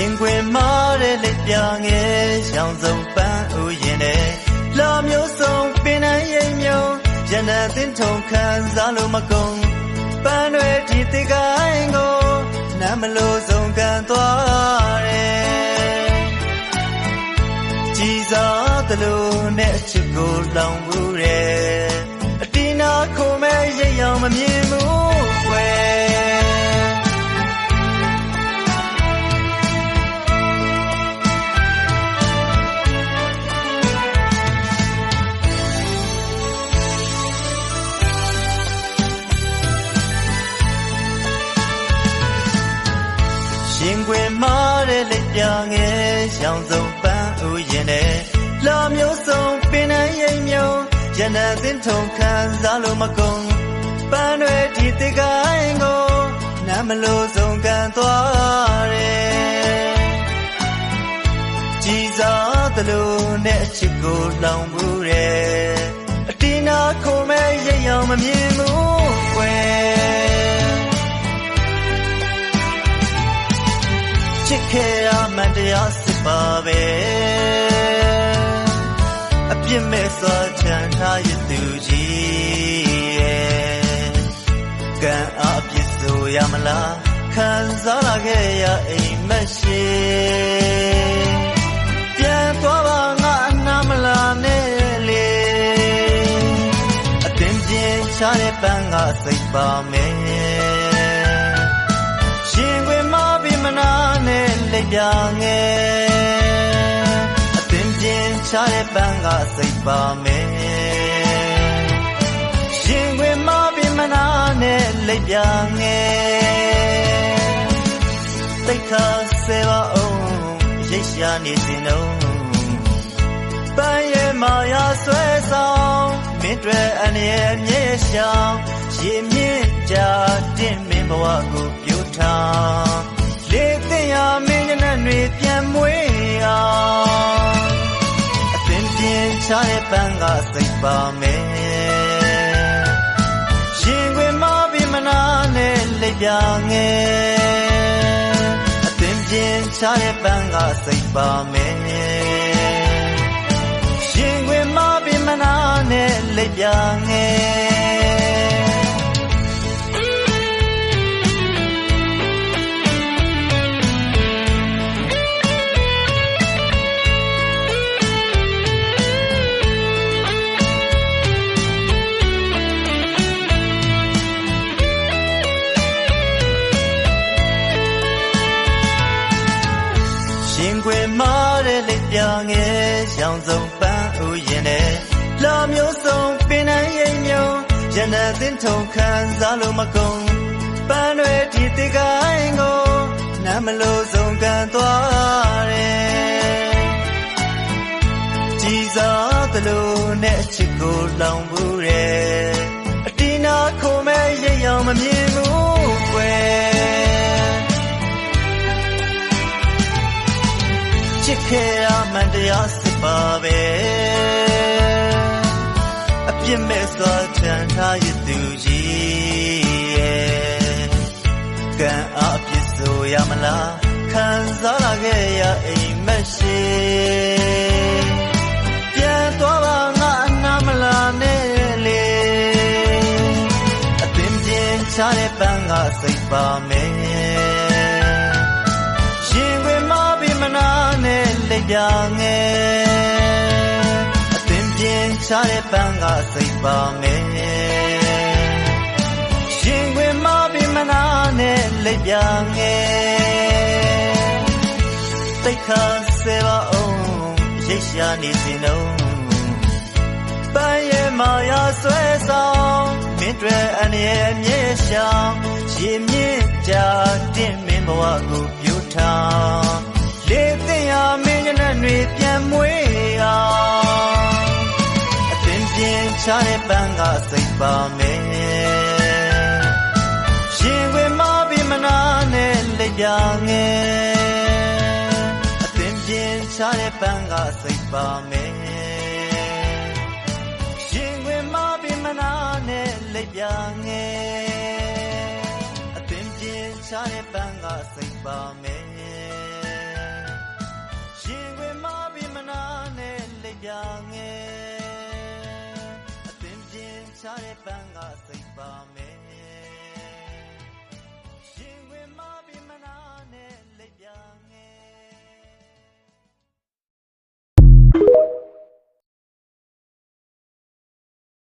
ရင်ခွင်မာတဲ့လက်ပြငယ်ရောင်စုံပန်းဥယျာဉ်နဲ့လာမျိုးစုံပင်နှံရိပ်မြုံရန်တဲ့တင်ထုံခံစားလို့မကုန်ပန်းတွေဒီတိကိုင်းကိုနမ်းမလို့ဆုံးကန်သွားတယ်ကြည်စားသလိုနဲ့အချစ်ကိုလောင်ဘူးတယ်အတီးနာခုံမဲ့ရိပ်ရောင်မမြင်ဘူးကွယ်ရင်ခွင်မာတဲ့လက်ပြငယ်ရောင်စုံပန်းဥယျာဉ်နဲ့လာမျိုးစုံပင်နှံရိပ်မြုံရန်တဲ့တင်ထုံခံစားလို့မကုန်ပန်းတွေဒီတိကိုင်းကိုနမ်းမလို့ဆုံးကန်သွားတယ်ကြည်စားသလိုနဲ့အချစ်ကိုလောင်ဘူးတယ်အတီးနာခုံမဲ့ရိပ်ရောင်မမြင်ဘူးကွယ်ချစ်ခဲ့ရမှန်တရားစစ်ပါပဲအပြစ်မဲ့စွာချမ်းထားရသူကြီးရဲ့ကံအပြစ်ဆိုရမလားခံစားလာခဲ့ရအိမ်မက်ရှိပြန်သွားပါငါအနာမလာနဲ့လေအတင်းပြင်းချတဲ့ပန်းကစိတ်ပါမယ်ရှင်ခွေမပြီးမနာနဲ့လက်ပြငယ်အတင်းပြင်းချတဲ့ပန်းကစိတ်ပါမယ်ရှင်ခွေမပြီးမနာနဲ့လက်ပြငယ်တိတ်ခါစေပါအောင်ရိတ်ရှာနေစင်တော့ပန်းရဲ့မာယာဆွဲဆောင်မင်းတွေအနေနဲ့မြေရှောင်ရေမြင့်ကြတဲ့မင်းဘဝကိုပြိုထားလေတင်ရမင်းနဲ့တွေပြန်မွေးအောင်အသင်ပြင်းချတဲ့ပန်းကစိတ်ပါမယ်ရှင်ခွေမပြီးမနာနဲ့လက်ပြငယ်အသင်ပြင်းချတဲ့ပန်းကစိတ်ပါမယ်ရှင်ခွေမပြီးမနာနဲ့လက်ပြငယ်ရင်ခွင်မာတဲ့လက်ပြငယ်ရောင်စုံပန်းဥယျာဉ်နဲ့လာမျိုးစုံပင်နှံရိပ်မြုံရန်တဲ့တင်ထုံခံစားလို့မကုန်ပန်းတွေဒီတိကိုင်းကိုနမ်းမလို့ဆုံးကန်သွားတယ်ကြည်စားသလိုနဲ့အချစ်ကိုလောင်ဘူးတယ်အတီးနာခုံမဲ့ရိပ်ရောင်မမြင်ဘူးကွယ်ချစ်ခဲ့ရမှန်တရားစစ်ပါပဲအပြစ်မဲ့စွာချမ်းထားရသူကြီးရဲ့ကံအပြစ်ဆိုရမလားခံစားလာခဲ့ရအိမ်မက်ရှိပြန်သွားပါငါအနာမလာနဲ့လေအသင်ပြင်းချတဲ့ပန်းကစိတ်ပါမယ်ရှင်ခွေမပြီးမနာနဲ့လက်ပြငယ်အသင်ပြင်းချတဲ့ပန်းကစိတ်ပါမယ်ရှင်ခွေမပြီးမနာနဲ့လက်ပြငယ်တိတ်ခါစေပါအောင်ရိတ်ရှာနေစင်တော့ပန်းရဲ့မာယာဆွဲဆောင်မင်းတွေအနေနဲ့မြေရှောင်ရေမြင့်ကြတဲ့မင်းဘဝကိုပြိုထားလေတင်ရမင်းနဲ့တွေပြန်မွေးအောင်အသင်ပြင်းချတဲ့ပန်းကစိတ်ပါမယ်ရှင်ခွေမပြီးမနာနဲ့လက်ပြငယ်အသင်ပြင်းချတဲ့ပန်းကစိတ်ပါမယ်ရှင်ခွေမပြီးမနာနဲ့လက်ပြငယ်အသင်ပြင်းချတဲ့ပန်းကစိတ်ပါမယ်